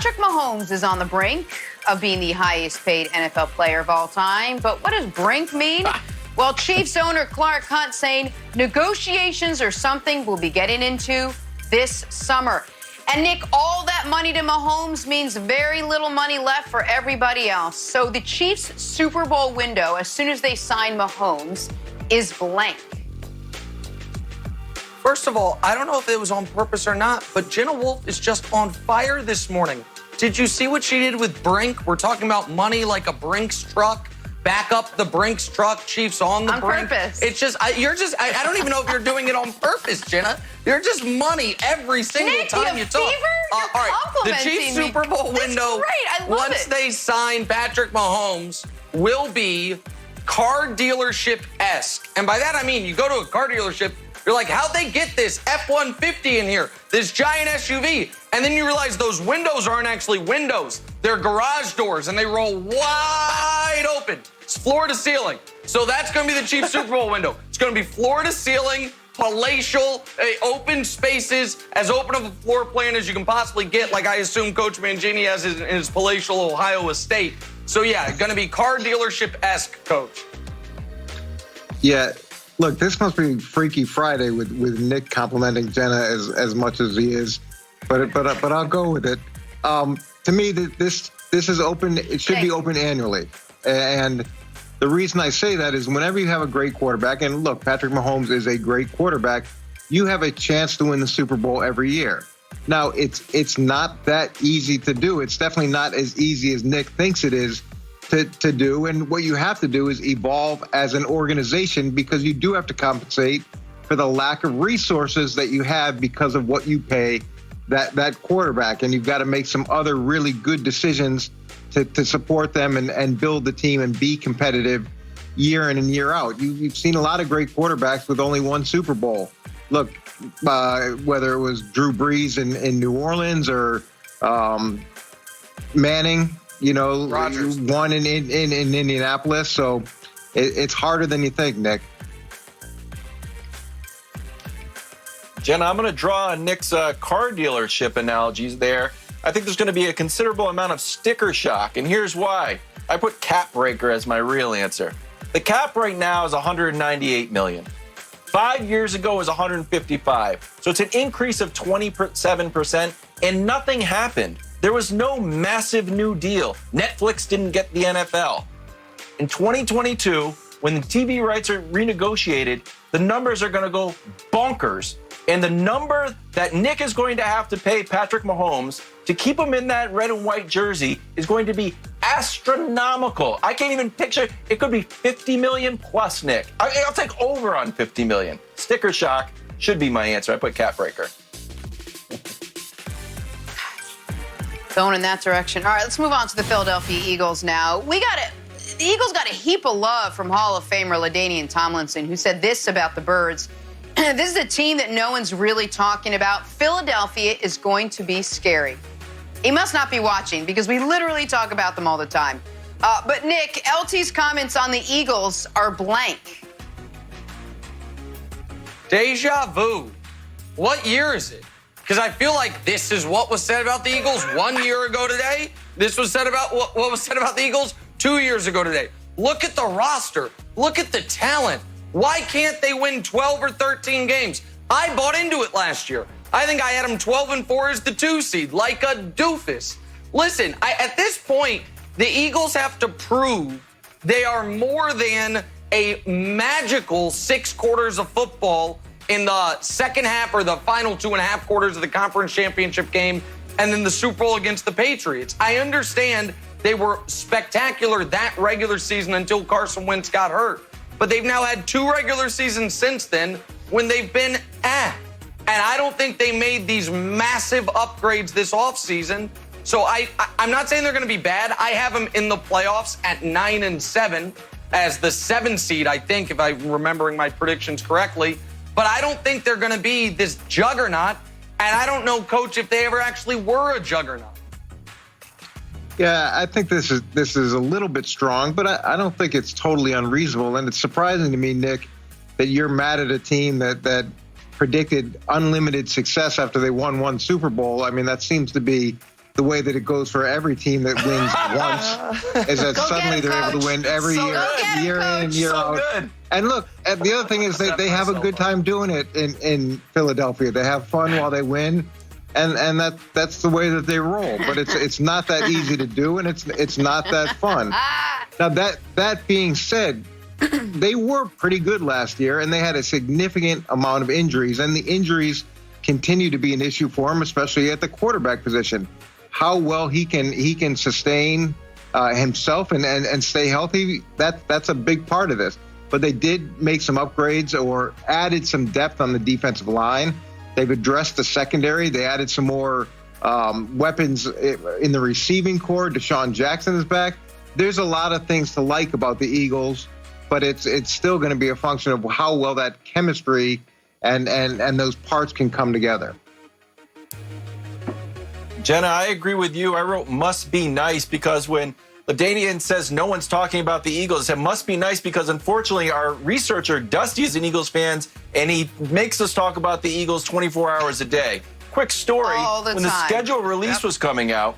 Patrick Mahomes is on the brink of being the highest paid NFL player of all time. But what does brink mean? Well, Chiefs owner Clark Hunt saying negotiations are something we'll be getting into this summer. And Nick, all that money to Mahomes means very little money left for everybody else. So the Chiefs' Super Bowl window, as soon as they sign Mahomes, is blank. First of all, I don't know if it was on purpose or not, but Jenna Wolfe is just on fire this morning. Did you see what she did with Brink? We're talking about money like a Brinks truck. Back up the Brinks truck, Chiefs on the brink. Purpose. It's just, I don't even know if you're doing it on purpose, Jenna. You're just money every single Nick, time you talk. You're all right, the complimenting Chiefs me. Super Bowl window, That's great. I love once it. they sign Patrick Mahomes, will be car dealership-esque. And by that I mean, you go to a car dealership, you're like, how'd they get this F-150 in here, this giant SUV? And then you realize those windows aren't actually windows. They're garage doors, and they roll wide open. It's floor to ceiling. So that's going to be the Chiefs Super Bowl window. It's going to be floor to ceiling, palatial, open spaces, as open of a floor plan as you can possibly get, like I assume Coach Mangini has in his palatial Ohio estate. So, yeah, going to be car dealership-esque, Coach. Yeah. Look, this must be Freaky Friday with Nick complimenting Jenna as much as he is, but I'll go with it. To me, this is open. It should be open annually, and the reason I say that is whenever you have a great quarterback, and look, Patrick Mahomes is a great quarterback, you have a chance to win the Super Bowl every year. Now, it's not that easy to do. It's definitely not as easy as Nick thinks it is to do. And what you have to do is evolve as an organization, because you do have to compensate for the lack of resources that you have because of what you pay that quarterback. And you've got to make some other really good decisions to support them and build the team and be competitive year in and year out. You've seen a lot of great quarterbacks with only one Super Bowl. Look, whether it was Drew Brees in New Orleans or Manning, Rodgers won in Indianapolis. So it's harder than you think, Nick. Jenna, I'm going to draw on Nick's car dealership analogies there. I think there's going to be a considerable amount of sticker shock, and here's why. I put cap breaker as my real answer. The cap right now is $198 million. 5 years ago it was $155. So it's an increase of 27%, and nothing happened. There was no massive new deal. Netflix didn't get the NFL. In 2022, when the TV rights are renegotiated, the numbers are going to go bonkers. And the number that Nick is going to have to pay Patrick Mahomes to keep him in that red and white jersey is going to be astronomical. I can't even picture. It could be $50 million plus, Nick. I'll take over on $50 million. Sticker shock should be my answer. I put cap breaker. Going in that direction. All right, let's move on to the Philadelphia Eagles now. The Eagles got a heap of love from Hall of Famer LaDainian Tomlinson, who said this about the Birds. This is a team that no one's really talking about. Philadelphia is going to be scary. He must not be watching because we literally talk about them all the time. But Nick, LT's comments on the Eagles are blank. Deja vu. What year is it? Because I feel like this is what was said about the Eagles 1 year ago today. This was said about what was said about the Eagles 2 years ago today. Look at the roster. Look at the talent. Why can't they win 12 or 13 games? I bought into it last year. I think I had them 12-4 as the 2 seed, like a doofus. Listen, at this point, the Eagles have to prove they are more than a magical 6 quarters of football in the second half or the final 2.5 quarters of the conference championship game and then the Super Bowl against the Patriots. I understand they were spectacular that regular season until Carson Wentz got hurt. But they've now had 2 regular seasons since then when they've been And I don't think they made these massive upgrades this offseason. So I'm not saying they're going to be bad. I have them in the playoffs at 9-7 as the 7 seed, I think, if I'm remembering my predictions correctly. But I don't think they're going to be this juggernaut. And I don't know, Coach, if they ever actually were a juggernaut. Yeah, I think this is a little bit strong, but I don't think it's totally unreasonable. And it's surprising to me, Nick, that you're mad at a team that predicted unlimited success after they won one Super Bowl. I mean, that seems to be the way that it goes for every team that wins once, is that Go suddenly get it, they're able Coach. to win every So year, go get it, year in and Coach. year So out. good. And look, and the other thing is they have a good time doing it in Philadelphia. They have fun while they win, and that's the way that they roll. But it's not that easy to do, and it's not that fun. Now that being said, they were pretty good last year, and they had a significant amount of injuries, and the injuries continue to be an issue for them, especially at the quarterback position. How well he can sustain himself and stay healthy, that's a big part of this. But they did make some upgrades or added some depth on the defensive line. They've addressed the secondary. They added some more weapons in the receiving core. Deshaun Jackson is back. There's a lot of things to like about the Eagles, but it's still going to be a function of how well that chemistry and those parts can come together. Jenna, I agree with you. I wrote must be nice because when LaDainian says no one's talking about the Eagles, it must be nice because unfortunately our researcher, Dusty, is an Eagles fan, and he makes us talk about the Eagles 24 hours a day. Quick story, All the when the time. schedule release was coming out,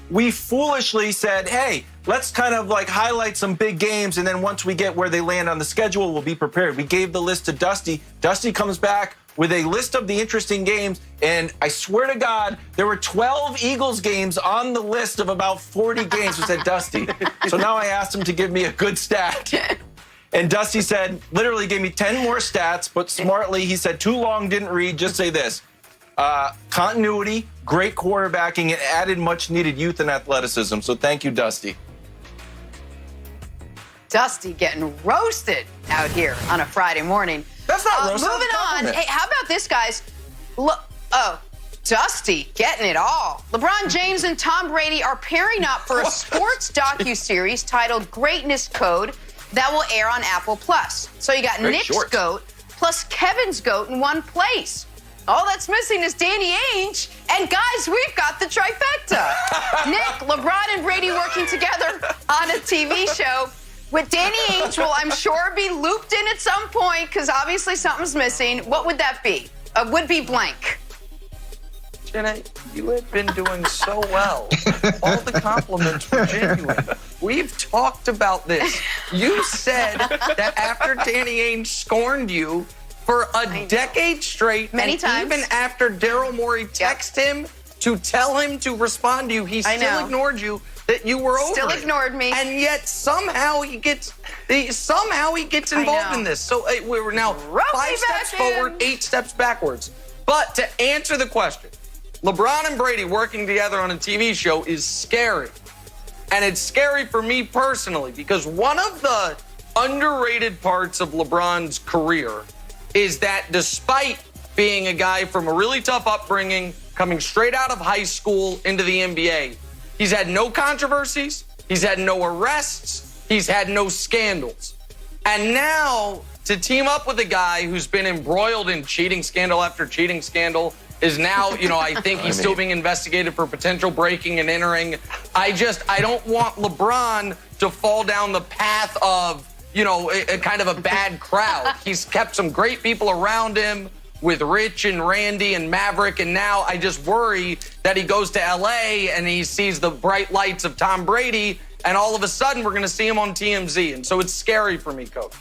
we foolishly said, hey, let's kind of like highlight some big games, and then once we get where they land on the schedule, we'll be prepared. We gave the list to Dusty. Dusty comes back with a list of the interesting games, and I swear to God, there were 12 Eagles games on the list of about 40 games. We said, Dusty. So now I asked him to give me a good stat. And Dusty said, literally gave me 10 more stats, but smartly, he said, too long, didn't read, just say this. Continuity, great quarterbacking, and added much-needed youth and athleticism. So thank you, Dusty. Dusty getting roasted out here on a Friday morning. That's not roast, Moving that's a on. compliment. Hey, how about this, guys? Look, Dusty getting it all. LeBron James and Tom Brady are pairing up for a sports docuseries titled Greatness Code that will air on Apple Plus. So you got Very Nick's short. GOAT plus Kevin's GOAT in one place. All that's missing is Danny Ainge. And guys, we've got the trifecta. Nick, LeBron, and Brady working together on a TV show. With Danny Ainge will, I'm sure, be looped in at some point because obviously something's missing. What would that be? Would be blank. Jenna, you have been doing so well. All the compliments were genuine. We've talked about this. You said that after Danny Ainge scorned you for a decade straight, Many and times. even after Daryl Morey texted him to tell him to respond to you, he I still know. ignored you. That you were over Still it. ignored me. And yet somehow he gets involved know. in this. So we're now Rub me 5 steps back in. forward, 8 steps backwards. But to answer the question, LeBron and Brady working together on a TV show is scary. And it's scary for me personally because one of the underrated parts of LeBron's career is that despite being a guy from a really tough upbringing, coming straight out of high school into the NBA, he's had no controversies, he's had no arrests, he's had no scandals. And now to team up with a guy who's been embroiled in cheating scandal after cheating scandal is now, I think he's still being investigated for potential breaking and entering. I don't want LeBron to fall down the path of, a kind of a bad crowd. He's kept some great people around him with Rich and Randy and Maverick, and now I just worry that he goes to LA and he sees the bright lights of Tom Brady, and all of a sudden we're going to see him on TMZ, and so it's scary for me, Coach.